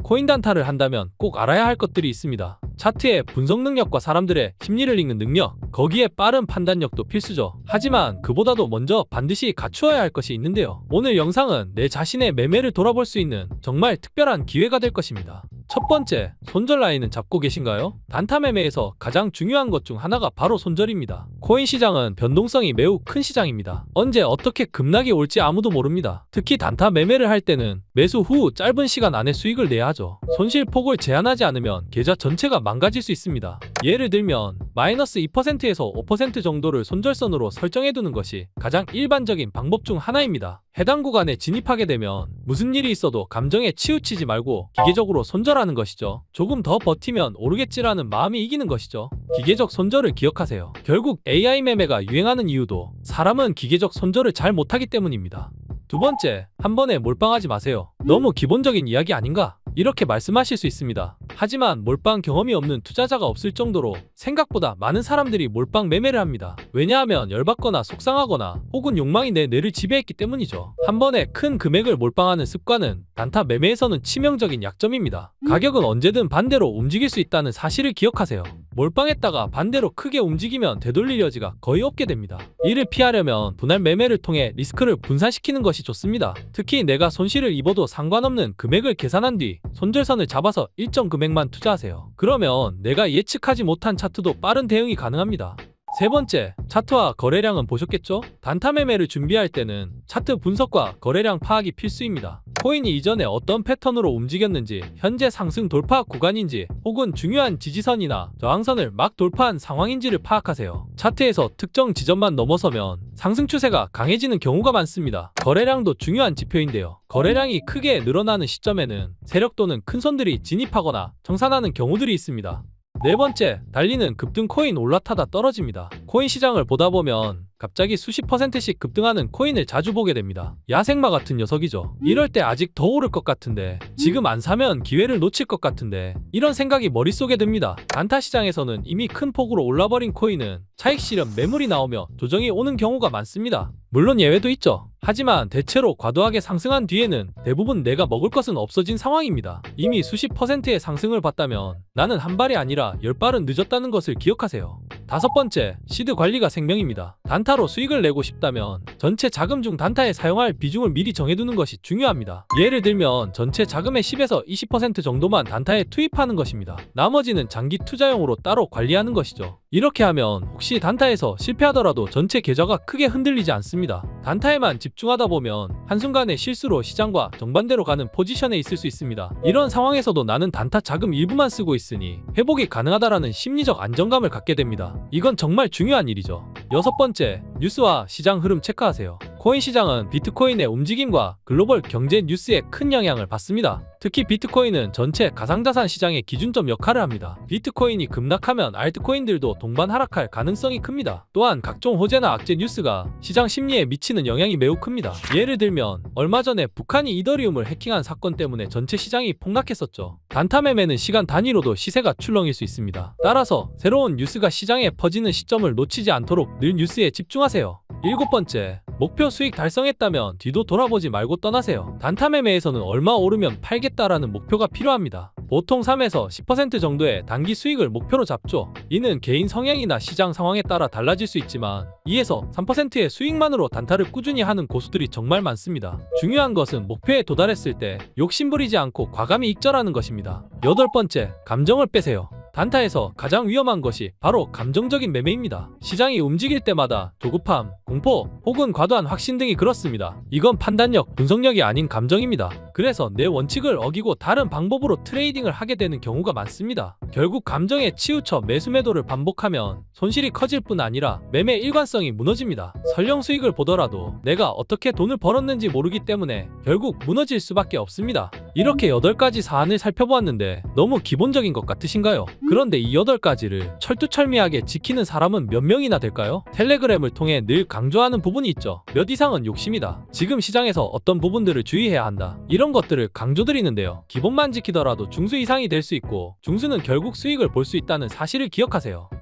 코인 단타를 한다면 꼭 알아야 할 것들이 있습니다. 차트의 분석 능력과 사람들의 심리를 읽는 능력, 거기에 빠른 판단력도 필수죠. 하지만 그보다도 먼저 반드시 갖추어야 할 것이 있는데요. 오늘 영상은 내 자신의 매매를 돌아볼 수 있는 정말 특별한 기회가 될 것입니다. 첫 번째, 손절 라인은 잡고 계신가요? 단타 매매에서 가장 중요한 것 중 하나가 바로 손절입니다. 코인 시장은 변동성이 매우 큰 시장입니다. 언제 어떻게 급락이 올지 아무도 모릅니다. 특히 단타 매매를 할 때는 매수 후 짧은 시간 안에 수익을 내야 하죠. 손실폭을 제한하지 않으면 계좌 전체가 망가질 수 있습니다. 예를 들면 마이너스 2%에서 5% 정도를 손절선으로 설정해두는 것이 가장 일반적인 방법 중 하나입니다. 해당 구간에 진입하게 되면 무슨 일이 있어도 감정에 치우치지 말고 기계적으로 손절하는 것이죠. 조금 더 버티면 오르겠지라는 마음이 이기는 것이죠. 기계적 손절을 기억하세요. 결국 AI 매매가 유행하는 이유도 사람은 기계적 손절을 잘 못하기 때문입니다. 두 번째, 한 번에 몰빵하지 마세요. 너무 기본적인 이야기 아닌가? 이렇게 말씀하실 수 있습니다. 하지만 몰빵 경험이 없는 투자자가 없을 정도로 생각보다 많은 사람들이 몰빵 매매를 합니다. 왜냐하면 열받거나 속상하거나 혹은 욕망이 내 뇌를 지배했기 때문이죠. 한 번에 큰 금액을 몰빵하는 습관은 단타 매매에서는 치명적인 약점입니다. 가격은 언제든 반대로 움직일 수 있다는 사실을 기억하세요. 몰빵했다가 반대로 크게 움직이면 되돌릴 여지가 거의 없게 됩니다. 이를 피하려면 분할 매매를 통해 리스크를 분산시키는 것이 좋습니다. 특히 내가 손실을 입어도 상관없는 금액을 계산한 뒤 손절선을 잡아서 일정 금액만 투자하세요. 그러면 내가 예측하지 못한 차트도 빠른 대응이 가능합니다. 세 번째, 차트와 거래량은 보셨겠죠? 단타 매매를 준비할 때는 차트 분석과 거래량 파악이 필수입니다. 코인이 이전에 어떤 패턴으로 움직였는지, 현재 상승 돌파 구간인지, 혹은 중요한 지지선이나 저항선을 막 돌파한 상황인지를 파악하세요. 차트에서 특정 지점만 넘어서면 상승 추세가 강해지는 경우가 많습니다. 거래량도 중요한 지표인데요. 거래량이 크게 늘어나는 시점에는 세력 또는 큰 손들이 진입하거나 정산하는 경우들이 있습니다. 네 번째, 달리는 급등 코인 올라타다 떨어집니다. 코인 시장을 보다 보면 갑자기 수십 %씩 급등하는 코인을 자주 보게 됩니다. 야생마 같은 녀석이죠. 이럴 때 아직 더 오를 것 같은데, 지금 안 사면 기회를 놓칠 것 같은데, 이런 생각이 머릿속에 듭니다. 단타 시장에서는 이미 큰 폭으로 올라버린 코인은 차익 실현 매물이 나오며 조정이 오는 경우가 많습니다. 물론 예외도 있죠. 하지만 대체로 과도하게 상승한 뒤에는 대부분 내가 먹을 것은 없어진 상황입니다. 이미 수십 %의 상승을 봤다면 나는 한 발이 아니라 10발은 늦었다는 것을 기억하세요. 다섯 번째, 시드 관리가 생명입니다. 단타로 수익을 내고 싶다면 전체 자금 중 단타에 사용할 비중을 미리 정해두는 것이 중요합니다. 예를 들면 전체 자금의 10에서 20% 정도만 단타에 투입하는 것입니다. 나머지는 장기 투자용으로 따로 관리하는 것이죠. 이렇게 하면 혹시 단타에서 실패하더라도 전체 계좌가 크게 흔들리지 않습니다. 단타에만 집중하다 보면 한순간에 실수로 시장과 정반대로 가는 포지션에 있을 수 있습니다. 이런 상황에서도 나는 단타 자금 일부만 쓰고 있으니 회복이 가능하다라는 심리적 안정감을 갖게 됩니다. 이건 정말 중요한 일이죠. 여섯 번째, 뉴스와 시장 흐름 체크하세요. 코인 시장은 비트코인의 움직임과 글로벌 경제 뉴스에 큰 영향을 받습니다. 특히 비트코인은 전체 가상자산 시장의 기준점 역할을 합니다. 비트코인이 급락하면 알트코인들도 동반 하락할 가능성이 큽니다. 또한 각종 호재나 악재 뉴스가 시장 심리에 미치는 영향이 매우 큽니다. 예를 들면 얼마 전에 북한이 이더리움을 해킹한 사건 때문에 전체 시장이 폭락했었죠. 단타 매매는 시간 단위로도 시세가 출렁일 수 있습니다. 따라서 새로운 뉴스가 시장에 퍼지는 시점을 놓치지 않도록 늘 뉴스에 집중하세요. 일곱 번째, 목표 수익 달성했다면 뒤도 돌아보지 말고 떠나세요. 단타 매매에서는 얼마 오르면 팔겠다라는 목표가 필요합니다. 보통 3에서 10% 정도의 단기 수익을 목표로 잡죠. 이는 개인 성향이나 시장 상황에 따라 달라질 수 있지만 2에서 3%의 수익만으로 단타를 꾸준히 하는 고수들이 정말 많습니다. 중요한 것은 목표에 도달했을 때 욕심부리지 않고 과감히 익절하는 것입니다. 여덟 번째, 감정을 빼세요. 단타에서 가장 위험한 것이 바로 감정적인 매매입니다. 시장이 움직일 때마다 조급함, 공포, 혹은 과도한 확신 등이 그렇습니다. 이건 판단력, 분석력이 아닌 감정입니다. 그래서 내 원칙을 어기고 다른 방법으로 트레이딩을 하게 되는 경우가 많습니다. 결국 감정에 치우쳐 매수 매도를 반복하면 손실이 커질 뿐 아니라 매매 일관성이 무너집니다. 설령 수익을 보더라도 내가 어떻게 돈을 벌었는지 모르기 때문에 결국 무너질 수밖에 없습니다. 이렇게 8가지 사안을 살펴보았는데 너무 기본적인 것 같으신가요? 그런데 이 8가지를 철두철미하게 지키는 사람은 몇 명이나 될까요? 텔레그램을 통해 늘 강조하는 부분이 있죠. 몇 이상은 욕심이다. 지금 시장에서 어떤 부분들을 주의해야 한다. 이런 것들을 강조드리는데요. 기본만 지키더라도 중수 이상이 될 수 있고 중수는 결국 수익을 볼 수 있다는 사실을 기억하세요.